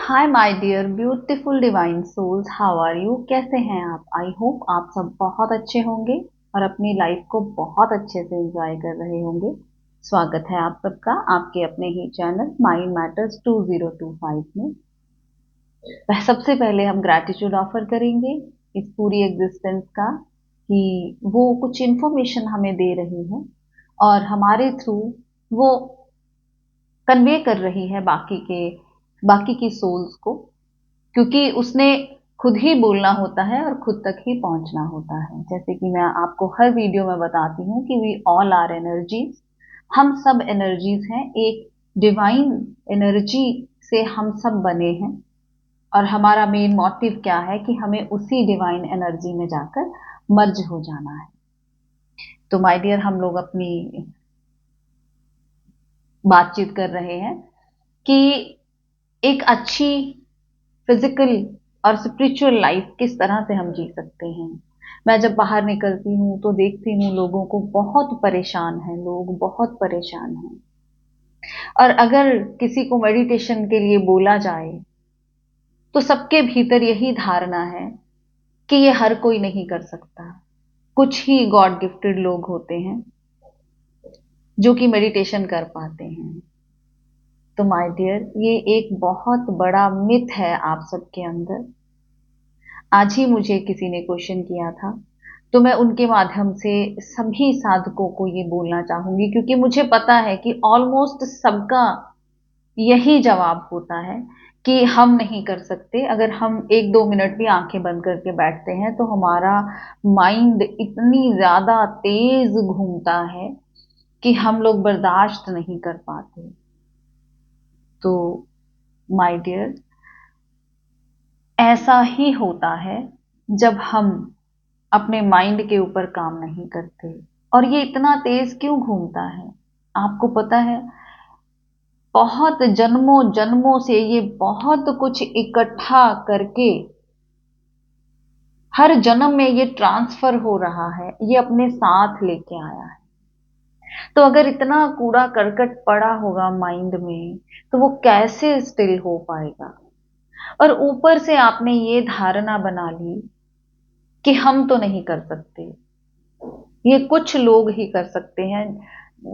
Hi my dear beautiful divine souls, how are you? कैसे हैं आप? आई होप आप सब बहुत अच्छे होंगे और अपनी लाइफ को बहुत अच्छे से एंजॉय कर रहे होंगे। स्वागत है आप सबका आपके अपने ही चैनल माइंड मैटर्स 2025 में। सबसे पहले हम ग्रैटिट्यूड ऑफर करेंगे इस पूरी एग्जिस्टेंस का कि वो कुछ इन्फॉर्मेशन हमें दे रही है और हमारे थ्रू वो कन्वे कर रही है बाकी की सोल्स को, क्योंकि उसने खुद ही बोलना होता है और खुद तक ही पहुंचना होता है। जैसे कि मैं आपको हर वीडियो में बताती हूँ कि वी ऑल आर एनर्जीज, हम सब एनर्जीज हैं। एक डिवाइन एनर्जी से हम सब बने हैं और हमारा मेन मोटिव क्या है कि हमें उसी डिवाइन एनर्जी में जाकर मर्ज हो जाना है। तो माय डियर, हम लोग अपनी बातचीत कर रहे हैं कि एक अच्छी फिजिकल और स्पिरिचुअल लाइफ किस तरह से हम जी सकते हैं। मैं जब बाहर निकलती हूँ तो देखती हूँ लोगों को बहुत परेशान है, लोग बहुत परेशान हैं। और अगर किसी को मेडिटेशन के लिए बोला जाए तो सबके भीतर यही धारणा है कि ये हर कोई नहीं कर सकता। कुछ ही गॉड गिफ्टेड लोग होते हैं जो कि मेडिटेशन कर पाते हैं। तो माय डियर, ये एक बहुत बड़ा मिथ है आप सबके अंदर। आज ही मुझे किसी ने क्वेश्चन किया था, तो मैं उनके माध्यम से सभी साधकों को ये बोलना चाहूंगी, क्योंकि मुझे पता है कि ऑलमोस्ट सबका यही जवाब होता है कि हम नहीं कर सकते। अगर हम एक दो मिनट भी आंखें बंद करके बैठते हैं तो हमारा माइंड इतनी ज्यादा तेज घूमता है कि हम लोग बर्दाश्त नहीं कर पाते। तो माय डियर, ऐसा ही होता है जब हम अपने माइंड के ऊपर काम नहीं करते। और ये इतना तेज क्यों घूमता है आपको पता है? बहुत जन्मों जन्मों से ये बहुत कुछ इकट्ठा करके हर जन्म में ये ट्रांसफर हो रहा है, ये अपने साथ लेके आया है। तो अगर इतना कूड़ा करकट पड़ा होगा माइंड में तो वो कैसे स्टिल हो पाएगा? और ऊपर से आपने ये धारणा बना ली कि हम तो नहीं कर सकते, ये कुछ लोग ही कर सकते हैं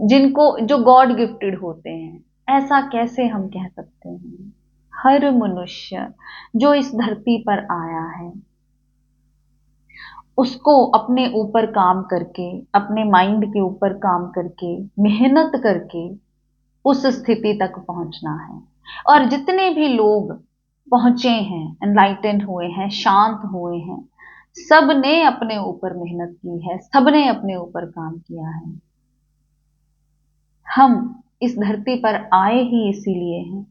जिनको जो गॉड गिफ्टेड होते हैं। ऐसा कैसे हम कह सकते हैं? हर मनुष्य जो इस धरती पर आया है उसको अपने ऊपर काम करके, अपने माइंड के ऊपर काम करके, मेहनत करके उस स्थिति तक पहुंचना है। और जितने भी लोग पहुंचे हैं, एनलाइटेंड हुए हैं, शांत हुए हैं, सब ने अपने ऊपर मेहनत की है, सब ने अपने ऊपर काम किया है। हम इस धरती पर आए ही इसीलिए हैं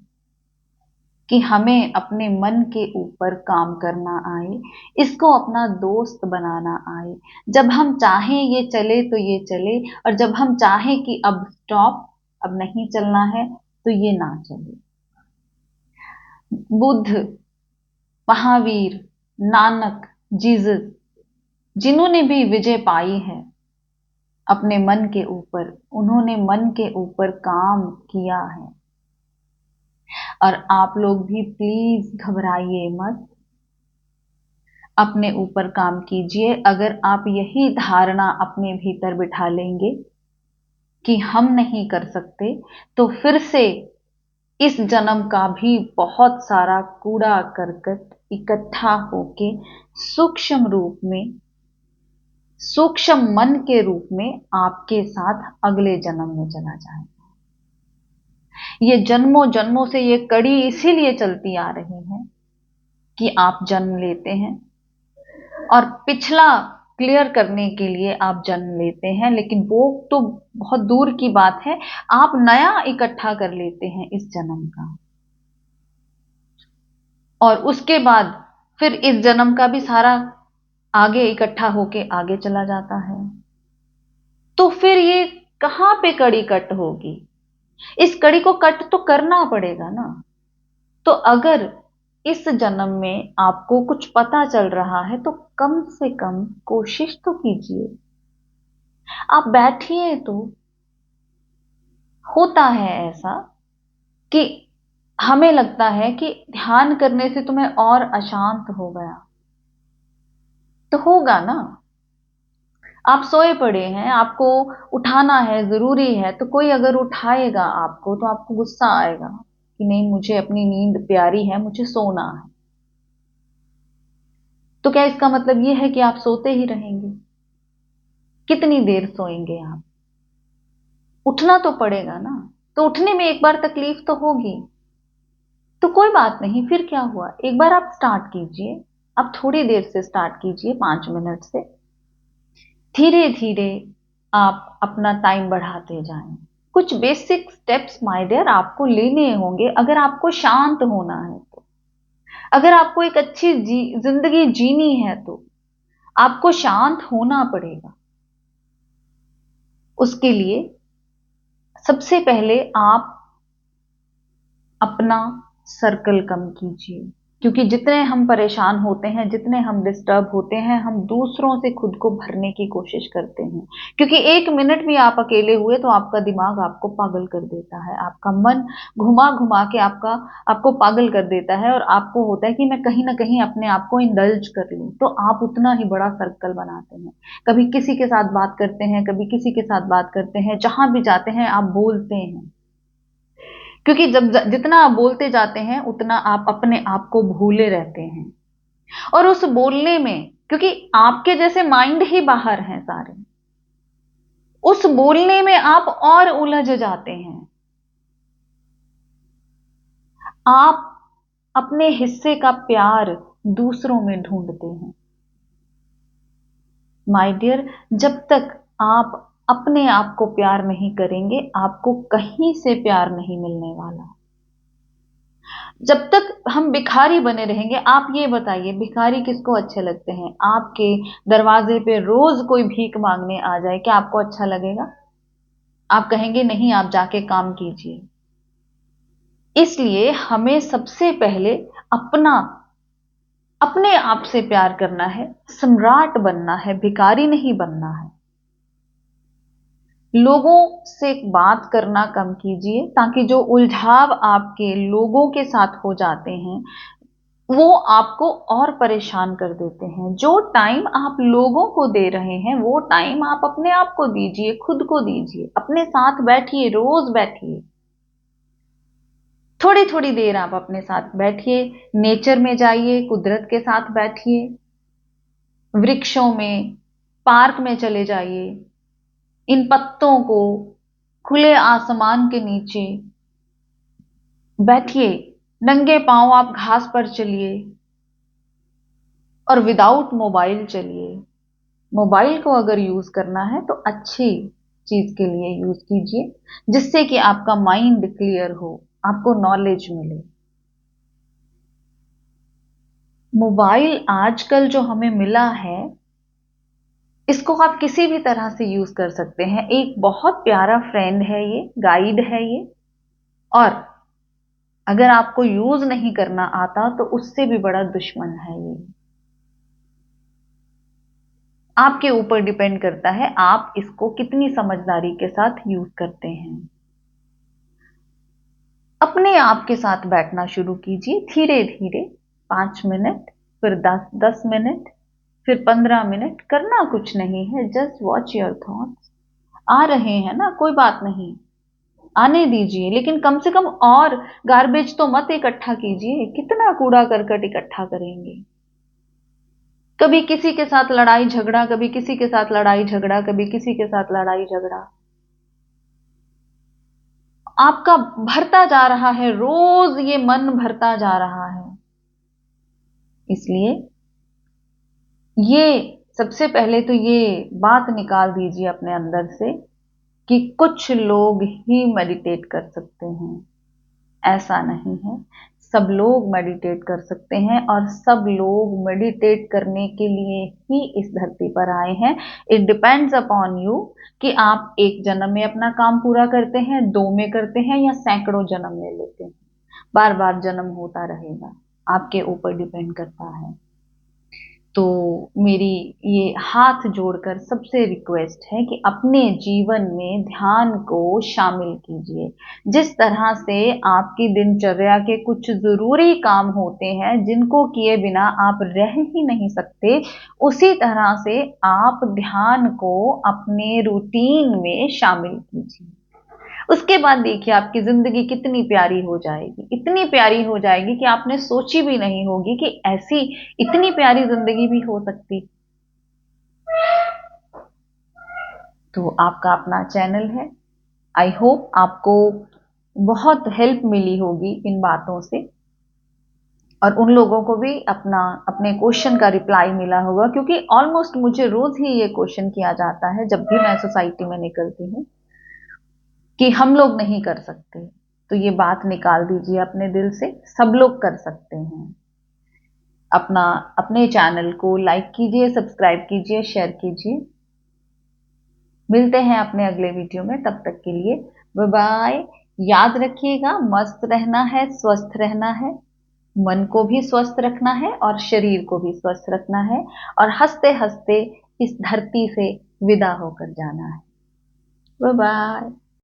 कि हमें अपने मन के ऊपर काम करना आए, इसको अपना दोस्त बनाना आए। जब हम चाहें ये चले तो ये चले, और जब हम चाहें कि अब स्टॉप, अब नहीं चलना है, तो ये ना चले। बुद्ध, महावीर, नानक, जीसस, जिन्होंने भी विजय पाई है अपने मन के ऊपर, उन्होंने मन के ऊपर काम किया है। और आप लोग भी प्लीज घबराइए मत, अपने ऊपर काम कीजिए। अगर आप यही धारणा अपने भीतर बिठा लेंगे कि हम नहीं कर सकते, तो फिर से इस जन्म का भी बहुत सारा कूड़ा करकट इकट्ठा होके सूक्ष्म रूप में, सूक्ष्म मन के रूप में आपके साथ अगले जन्म में चला जाएगा। ये जन्मों जन्मों से ये कड़ी इसीलिए चलती आ रही है कि आप जन्म लेते हैं और पिछला क्लियर करने के लिए आप जन्म लेते हैं, लेकिन वो तो बहुत दूर की बात है, आप नया इकट्ठा कर लेते हैं इस जन्म का। और उसके बाद फिर इस जन्म का भी सारा आगे इकट्ठा होके आगे चला जाता है। तो फिर ये कहां पे कड़ी कट होगी? इस कड़ी को कट तो करना पड़ेगा ना। तो अगर इस जन्म में आपको कुछ पता चल रहा है तो कम से कम कोशिश तो कीजिए। आप बैठिए तो। होता है ऐसा कि हमें लगता है कि ध्यान करने से तुम्हें और अशांत हो गया, तो होगा ना। आप सोए पड़े हैं, आपको उठाना है, जरूरी है, तो कोई अगर उठाएगा आपको तो आपको गुस्सा आएगा कि नहीं, मुझे अपनी नींद प्यारी है, मुझे सोना है। तो क्या इसका मतलब यह है कि आप सोते ही रहेंगे? कितनी देर सोएंगे आप? उठना तो पड़ेगा ना। तो उठने में एक बार तकलीफ तो होगी, तो कोई बात नहीं, फिर क्या हुआ, एक बार आप स्टार्ट कीजिए। आप थोड़ी देर से स्टार्ट कीजिए, 5 मिनट से। धीरे धीरे आप अपना टाइम बढ़ाते जाएं। कुछ बेसिक स्टेप्स माय डियर आपको लेने होंगे अगर आपको शांत होना है तो। अगर आपको एक अच्छी जिंदगी जीनी है तो आपको शांत होना पड़ेगा। उसके लिए सबसे पहले आप अपना सर्कल कम कीजिए, क्योंकि जितने हम परेशान होते हैं, जितने हम डिस्टर्ब होते हैं, हम दूसरों से खुद को भरने की कोशिश करते हैं। क्योंकि 1 मिनट भी आप अकेले हुए तो आपका दिमाग आपको पागल कर देता है, आपका मन घुमा घुमा के आपको पागल कर देता है, और आपको होता है कि मैं कहीं ना कहीं अपने आप को इंडल्ज कर लूं, तो आप उतना ही बड़ा सर्कल बनाते हैं। कभी किसी के साथ बात करते हैं, कभी किसी के साथ बात करते हैं, जहां भी जाते हैं आप बोलते हैं। क्योंकि जब जितना आप बोलते जाते हैं उतना आप अपने आप को भूले रहते हैं। और उस बोलने में, क्योंकि आपके जैसे माइंड ही बाहर हैं सारे, उस बोलने में आप और उलझ जाते हैं। आप अपने हिस्से का प्यार दूसरों में ढूंढते हैं। माय डियर, जब तक आप अपने आप को प्यार नहीं करेंगे, आपको कहीं से प्यार नहीं मिलने वाला। जब तक हम भिखारी बने रहेंगे, आप ये बताइए, भिखारी किसको अच्छे लगते हैं? आपके दरवाजे पे रोज कोई भीख मांगने आ जाए, क्या आपको अच्छा लगेगा? आप कहेंगे नहीं, आप जाके काम कीजिए। इसलिए हमें सबसे पहले अपना अपने आप से प्यार करना है, सम्राट बनना है, भिखारी नहीं बनना है। लोगों से बात करना कम कीजिए, ताकि जो उलझाव आपके लोगों के साथ हो जाते हैं वो आपको और परेशान कर देते हैं। जो टाइम आप लोगों को दे रहे हैं वो टाइम आप अपने आप को दीजिए, खुद को दीजिए, अपने साथ बैठिए, रोज बैठिए। थोड़ी थोड़ी देर आप अपने साथ बैठिए, नेचर में जाइए, कुदरत के साथ बैठिए, वृक्षों में, पार्क में चले जाइए। इन पत्तों को, खुले आसमान के नीचे बैठिए, नंगे पांव आप घास पर चलिए, और विदाउट मोबाइल चलिए। मोबाइल को अगर यूज करना है तो अच्छी चीज के लिए यूज कीजिए, जिससे कि आपका माइंड क्लियर हो, आपको नॉलेज मिले। मोबाइल आजकल जो हमें मिला है, इसको आप किसी भी तरह से यूज कर सकते हैं। एक बहुत प्यारा फ्रेंड है ये, गाइड है ये, और अगर आपको यूज नहीं करना आता तो उससे भी बड़ा दुश्मन है ये। आपके ऊपर डिपेंड करता है आप इसको कितनी समझदारी के साथ यूज करते हैं। अपने आप के साथ बैठना शुरू कीजिए धीरे धीरे। 5 मिनट, फिर 10 10 मिनट, फिर 15 मिनट। करना कुछ नहीं है, जस्ट वॉच योर थॉट्स। आ रहे हैं ना, कोई बात नहीं, आने दीजिए, लेकिन कम से कम और गार्बेज तो मत इकट्ठा कीजिए। कितना कूड़ा करकट इकट्ठा करेंगे? कभी किसी के साथ लड़ाई झगड़ा, कभी किसी के साथ लड़ाई झगड़ा, कभी किसी के साथ लड़ाई झगड़ा, आपका भरता जा रहा है, रोज ये मन भरता जा रहा है। इसलिए ये सबसे पहले तो ये बात निकाल दीजिए अपने अंदर से कि कुछ लोग ही मेडिटेट कर सकते हैं। ऐसा नहीं है, सब लोग मेडिटेट कर सकते हैं, और सब लोग मेडिटेट करने के लिए ही इस धरती पर आए हैं। इट डिपेंड्स अपॉन यू कि आप एक जन्म में अपना काम पूरा करते हैं, 2 में करते हैं, या सैकड़ों जन्म ले लेते हैं। बार बार जन्म होता रहेगा, आपके ऊपर डिपेंड करता है। तो मेरी ये हाथ जोड़कर सबसे रिक्वेस्ट है कि अपने जीवन में ध्यान को शामिल कीजिए। जिस तरह से आपकी दिनचर्या के कुछ ज़रूरी काम होते हैं जिनको किए बिना आप रह ही नहीं सकते, उसी तरह से आप ध्यान को अपने रूटीन में शामिल कीजिए। उसके बाद देखिए आपकी ज़िंदगी कितनी प्यारी हो जाएगी, इतनी प्यारी हो जाएगी कि आपने सोची भी नहीं होगी कि ऐसी इतनी प्यारी ज़िंदगी भी हो सकती। तो आपका अपना चैनल है। आई होप आपको बहुत हेल्प मिली होगी इन बातों से, और उन लोगों को भी अपने क्वेश्चन का रिप्लाई मिला होगा, क्योंकि ऑलमोस्ट मुझे रोज ही ये क्वेश्चन किया जाता है जब भी मैं सोसाइटी में निकलती हूँ कि हम लोग नहीं कर सकते। तो ये बात निकाल दीजिए अपने दिल से, सब लोग कर सकते हैं। अपने चैनल को लाइक कीजिए, सब्सक्राइब कीजिए, शेयर कीजिए। मिलते हैं अपने अगले वीडियो में, तब तक के लिए बाय बाय। याद रखिएगा, मस्त रहना है, स्वस्थ रहना है, मन को भी स्वस्थ रखना है और शरीर को भी स्वस्थ रखना है, और हंसते हंसते इस धरती से विदा होकर जाना है। Bye bye.